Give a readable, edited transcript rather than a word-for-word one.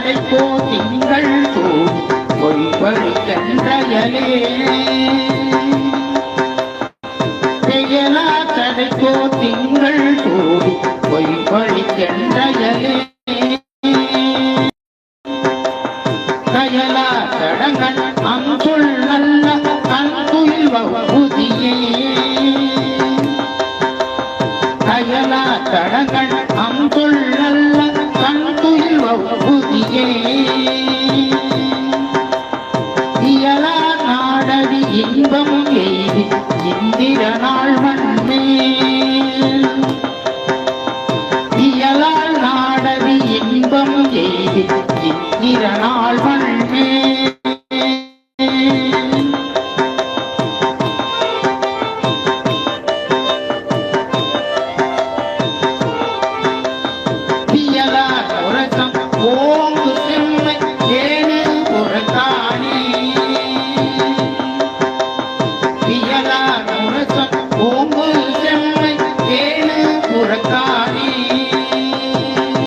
தடைக்கோ திங்கள் தூவி பொய்பழிக்கின்றயலே பெயலா தடைக்கோ திங்கள் தூவி பொய்பழிக்கின்றயலே கயலா தடங்கள் அங்குள் நல்ல கண்துயில் வகுதியே கயலா தடங்கள் அங்குள் நல்ல கண்துயில் வகுதியே இயலா நாடடி இன்பம் எய்தி இந்திர நாள் மண்மேல் இயலா நாடடி இன்பம் எய்தி இந்திர நாள் மண்மேல் ஓம்